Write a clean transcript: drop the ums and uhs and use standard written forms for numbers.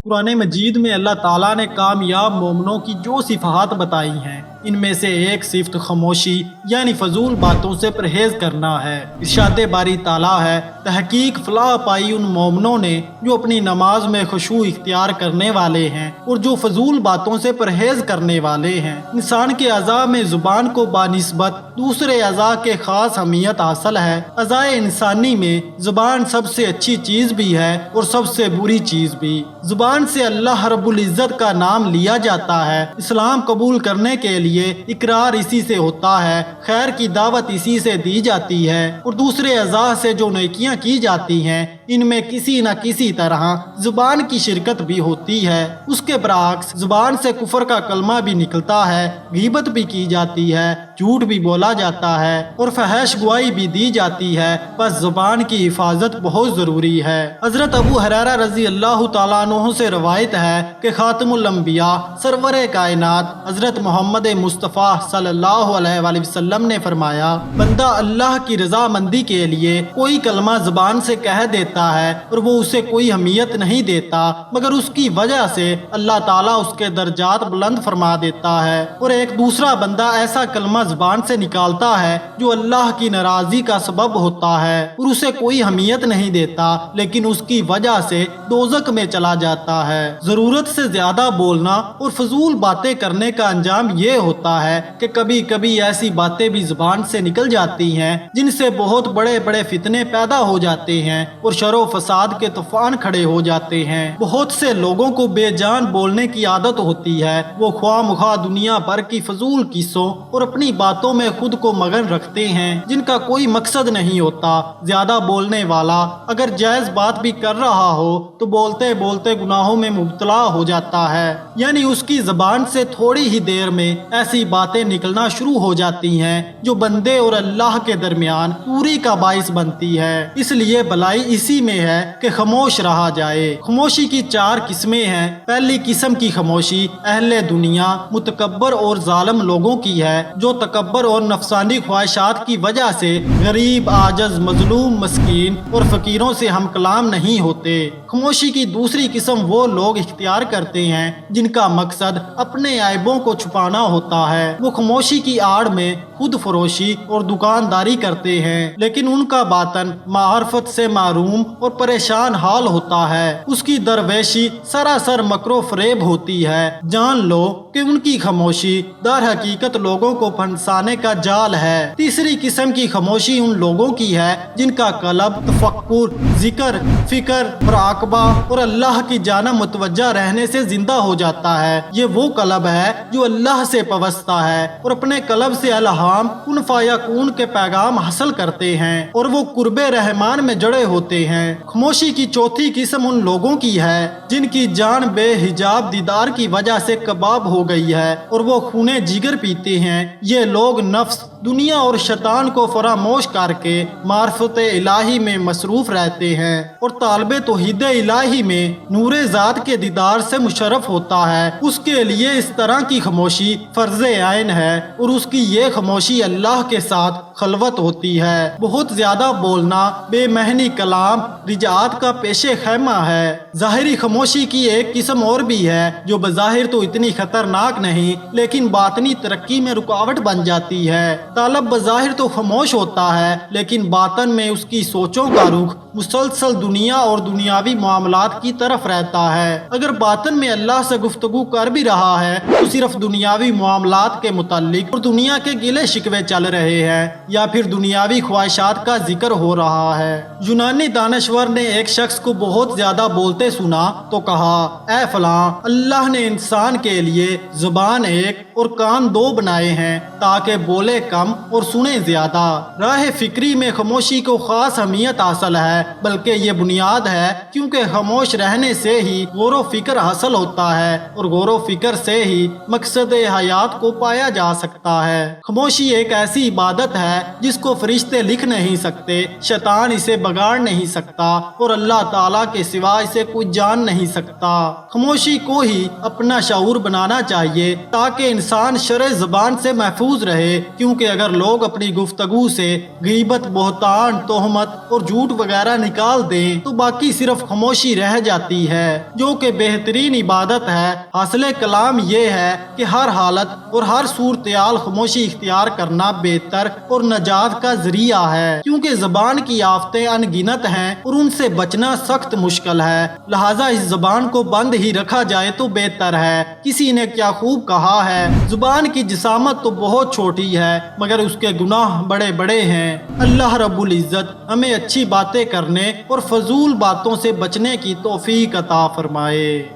قرآن مجید میں اللہ تعالیٰ نے کامیاب مومنوں کی جو صفات بتائی ہیں ان میں سے ایک صفت خاموشی یعنی فضول باتوں سے پرہیز کرنا ہے۔ ارشاد باری تعالیٰ ہے، تحقیق فلاح پائی ان مومنوں نے جو اپنی نماز میں خشوع اختیار کرنے والے ہیں اور جو فضول باتوں سے پرہیز کرنے والے ہیں۔ انسان کے اعضاء میں زبان کو بانسبت دوسرے اعضاء کے خاص اہمیت حاصل ہے۔ اعضاء انسانی میں زبان سب سے اچھی چیز بھی ہے اور سب سے بری چیز بھی۔ زبان سے اللہ رب العزت کا نام لیا جاتا ہے۔ اسلام قبول کرنے کے لیے اقرار اسی سے ہوتا ہے، خیر کی دعوت اسی سے دی جاتی ہے اور دوسرے اعضاء سے جو نیکیاں کی جاتی ہیں ان میں کسی نہ کسی طرح زبان کی شرکت بھی ہوتی ہے۔ اس کے برعکس زبان سے کفر کا کلمہ بھی نکلتا ہے، غیبت بھی کی جاتی ہے، جھوٹ بھی بولا جاتا ہے اور فحش گواہی بھی دی جاتی ہے۔ بس زبان کی حفاظت بہت ضروری ہے۔ حضرت ابو ہریرہ رضی اللہ تعالیٰ عنہ سے روایت ہے کہ خاتم الانبیاء سرور کائنات حضرت محمد مصطفیٰ صلی اللہ علیہ وآلہ وسلم نے فرمایا، بندہ اللہ کی رضامندی کے لیے کوئی کلمہ زبان سے کہہ دیتا ہے اور وہ اسے کوئی اہمیت نہیں دیتا مگر اس کی وجہ سے اللہ تعالیٰ اس کے درجات بلند فرما دیتا ہے، اور ایک دوسرا بندہ ایسا کلمہ زبان سے نکالتا ہے جو اللہ کی ناراضی کا سبب ہوتا ہے اور اسے کوئی اہمیت نہیں دیتا لیکن اس کی وجہ سے دوزخ میں چلا جاتا ہے۔ ضرورت سے زیادہ بولنا اور فضول باتیں کرنے کا انجام یہ ہوتا ہے کہ کبھی کبھی ایسی باتیں بھی زبان سے نکل جاتی ہیں جن سے بہت بڑے بڑے فتنے پیدا ہو جاتے ہیں اور شر و فساد کے طوفان کھڑے ہو جاتے ہیں۔ بہت سے لوگوں کو بے جان بولنے کی عادت ہوتی ہے، وہ خواہ مخواہ دنیا بھر کی فضول قصوں اور اپنی باتوں میں خود کو مگن رکھتے ہیں جن کا کوئی مقصد نہیں ہوتا۔ زیادہ بولنے والا اگر جائز بات بھی کر رہا ہو تو بولتے بولتے گناہوں میں مبتلا ہو جاتا ہے، یعنی اس کی زبان سے تھوڑی ہی دیر میں ایسی باتیں نکلنا شروع ہو جاتی ہیں جو بندے اور اللہ کے درمیان دوری کا باعث بنتی ہے۔ اس لیے بھلائی اسی میں ہے کہ خاموش رہا جائے۔ خاموشی کی 4 قسمیں ہیں۔ پہلی قسم کی خاموشی اہل دنیا، متکبر اور ظالم لوگوں کی ہے جو تکبر اور نفسانی خواہشات کی وجہ سے غریب، عاجز، مظلوم، مسکین اور فقیروں سے ہم کلام نہیں ہوتے۔ خاموشی کی دوسری قسم وہ لوگ اختیار کرتے ہیں جن کا مقصد اپنے عیبوں کو چھپانا ہوتا ہے۔ وہ خاموشی کی آڑ میں خود فروشی اور دکانداری کرتے ہیں لیکن ان کا باطن معرفت سے محروم اور پریشان حال ہوتا ہے۔ اس کی درویشی سراسر مکر و فریب ہوتی ہے۔ جان لو کہ ان کی خاموشی در حقیقت لوگوں کو پھنسانے کا جال ہے۔ تیسری قسم کی خاموشی ان لوگوں کی ہے جن کا قلب تفکر، ذکر، فکر، مراقبہ اور اللہ کی جانب متوجہ رہنے سے زندہ ہو جاتا ہے۔ یہ وہ قلب ہے جو اللہ سے پوستہ ہے اور اپنے قلب سے الہام کن فیکون کے پیغام حاصل کرتے ہیں اور وہ قرب رحمان میں جڑے ہوتے ہیں۔ خاموشی کی چوتھی قسم ان لوگوں کی ہے جن کی جان بے حجاب دیدار کی وجہ سے کباب ہو گئی ہے اور وہ خون جگر پیتے ہیں۔ یہ لوگ نفس، دنیا اور شیطان کو فراموش کر کے معرفت الہی میں مصروف رہتے ہیں اور طالب توحید الہی میں نور ذات کے دیدار سے مشرف ہوتا ہے۔ اس کے لیے اس طرح کی خاموشی فرض عین ہے اور اس کی یہ خاموشی اللہ کے ساتھ خلوت ہوتی ہے۔ بہت زیادہ بولنا بے معنی کلام رجعات کا پیش خیمہ ہے۔ ظاہری خاموشی کی ایک قسم اور بھی ہے جو بظاہر تو اتنی خطرناک نہیں لیکن باطنی ترقی میں رکاوٹ بن جاتی ہے۔ طالب بظاہر تو خاموش ہوتا ہے لیکن باطن میں اس کی سوچوں کا رخ مسلسل دنیا اور دنیاوی معاملات کی طرف رہتا ہے۔ اگر باطن میں اللہ سے گفتگو کر بھی رہا ہے تو صرف دنیاوی معاملات کے متعلق اور دنیا کے گلے شکوے چل رہے ہیں یا پھر دنیاوی خواہشات کا ذکر ہو رہا ہے۔ یونانی دانشور نے ایک شخص کو بہت زیادہ بولتے سنا تو کہا، اے فلاں، اللہ نے انسان کے لیے زبان ایک اور کان 2 بنائے ہیں تاکہ بولے کم اور سنے زیادہ۔ راہ فکری میں خاموشی کو خاص اہمیت حاصل ہے بلکہ یہ بنیاد ہے کیونکہ خاموش رہنے سے ہی غور و فکر حاصل ہوتا ہے اور غور و فکر سے ہی مقصد حیات کو پایا جا سکتا ہے۔ خاموشی ایک ایسی عبادت ہے ہے جس کو فرشتے لکھ نہیں سکتے، شیطان اسے بگاڑ نہیں سکتا اور اللہ تعالیٰ کے سوا اسے کوئی جان نہیں سکتا۔ خاموشی کو ہی اپنا شعور بنانا چاہیے تاکہ انسان شرع زبان سے محفوظ رہے، کیونکہ اگر لوگ اپنی گفتگو سے غیبت، بہتان، تہمت اور جھوٹ وغیرہ نکال دیں تو باقی صرف خاموشی رہ جاتی ہے، جو کہ بہترین عبادت ہے۔ حاصل کلام یہ ہے کہ ہر حالت اور ہر صورتحال خاموشی اختیار کرنا بہتر اور نجات کا ذریعہ ہے، کیونکہ زبان کی آفتیں ان گنت ہیں اور ان سے بچنا سخت مشکل ہے، لہٰذا اس زبان کو بند ہی رکھا جائے تو بہتر ہے۔ کسی نے کیا خوب کہا ہے، زبان کی جسامت تو بہت چھوٹی ہے مگر اس کے گناہ بڑے بڑے ہیں۔ اللہ رب العزت ہمیں اچھی باتیں کرنے اور فضول باتوں سے بچنے کی توفیق عطا فرمائے۔